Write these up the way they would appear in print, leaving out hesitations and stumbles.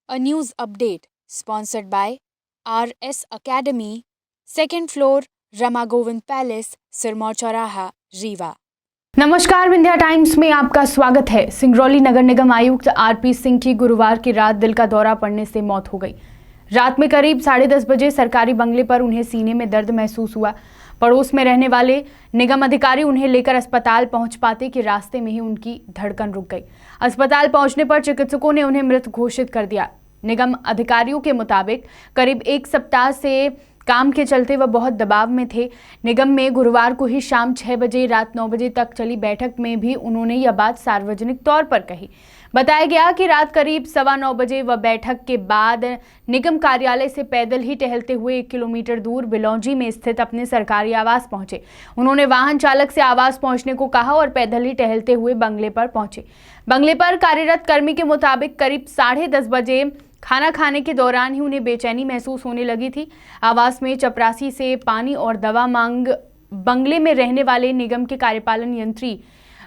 A news update sponsored by RS Academy, second floor, Rama Govind palace, Sirmaur चौराहा, रीवा। नमस्कार, Vindhya times में आपका स्वागत है। सिंगरौली नगर निगम आयुक्त आरपी सिंह की गुरुवार की रात दिल का दौरा पड़ने से मौत हो गई। रात में करीब 10:30 बजे सरकारी बंगले पर उन्हें सीने में दर्द महसूस हुआ। पड़ोस में रहने वाले निगम अधिकारी उन्हें लेकर अस्पताल पहुंच पाते कि रास्ते में ही उनकी धड़कन रुक गई। अस्पताल पहुंचने पर चिकित्सकों ने उन्हें मृत घोषित कर दिया। निगम अधिकारियों के मुताबिक करीब 1 सप्ताह से काम के चलते वह बहुत दबाव में थे। निगम में गुरुवार को ही शाम 6 बजे रात 9 बजे तक चली बैठक में भी उन्होंने यह बात सार्वजनिक तौर पर कही। बताया गया कि रात करीब 9:15 बजे वह बैठक के बाद निगम कार्यालय से पैदल ही टहलते हुए 1 किलोमीटर दूर बिलौजी में स्थित अपने सरकारी आवास पहुंचे। उन्होंने वाहन चालक से आवास पहुंचने को कहा और पैदल ही टहलते हुए बंगले पर पहुंचे। बंगले पर कार्यरत कर्मी के मुताबिक करीब 10:30 बजे खाना खाने के दौरान ही उन्हें बेचैनी महसूस होने लगी थी। आवास में चपरासी से पानी और दवा मांग बंगले में रहने वाले निगम के कार्यपालन यंत्री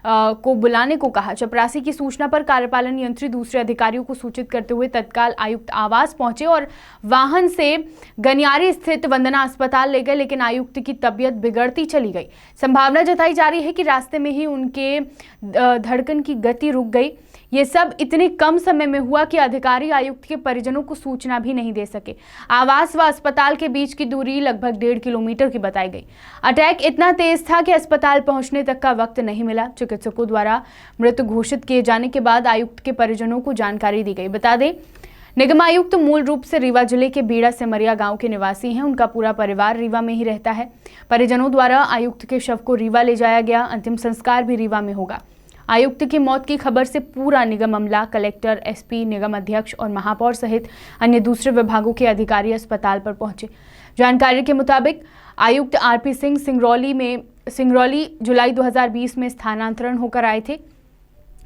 को बुलाने को कहा। चपरासी की सूचना पर कार्यपालन यंत्री दूसरे अधिकारियों को सूचित करते हुए तत्काल आयुक्त आवास पहुंचे और वाहन से गनियारी स्थित वंदना अस्पताल ले गए, लेकिन आयुक्त की तबीयत बिगड़ती चली गई। संभावना जताई जा रही है कि रास्ते में ही उनके धड़कन की गति रुक गई। ये सब इतने कम समय में हुआ कि अधिकारी आयुक्त के परिजनों को सूचना भी नहीं दे सके। आवास व अस्पताल के बीच की दूरी लगभग 1.5 किलोमीटर की बताई गई। अटैक इतना तेज था कि अस्पताल पहुंचने तक का वक्त नहीं मिला। चिकित्सकों द्वारा मृत घोषित किए जाने के बाद आयुक्त के परिजनों को जानकारी दी गई। बता दें, निगम आयुक्त मूल रूप से रीवा जिले के बीड़ा सिमरिया गांव के निवासी हैं। उनका पूरा परिवार रीवा में ही रहता है। परिजनों द्वारा आयुक्त के शव को रीवा ले जाया गया। अंतिम संस्कार भी रीवा में होगा। आयुक्त की मौत की खबर से पूरा निगम अमला, कलेक्टर, एसपी, निगम अध्यक्ष और महापौर सहित अन्य दूसरे विभागों के अधिकारी अस्पताल पर पहुंचे। जानकारी के मुताबिक आयुक्त आरपी सिंह सिंगरौली जुलाई 2020 में स्थानांतरण होकर आए थे।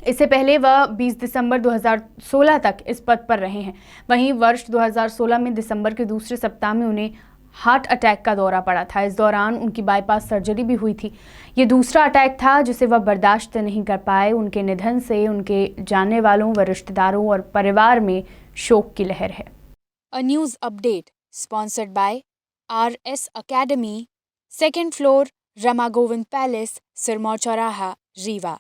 इससे पहले वह 20 दिसंबर 2016 तक इस पद पर रहे हैं। वहीं वर्ष 2016 में दिसंबर के दूसरे सप्ताह में उन्हें हार्ट अटैक का दौरा पड़ा था। इस दौरान उनकी बाईपास सर्जरी भी हुई थी। ये दूसरा अटैक था जिसे वह बर्दाश्त नहीं कर पाए। उनके निधन से उनके जानने वालों व रिश्तेदारों और परिवार में शोक की लहर है। A news update sponsored by RS Academy, second floor, Rama Govind palace, Sirmaur चौराहा, रीवा।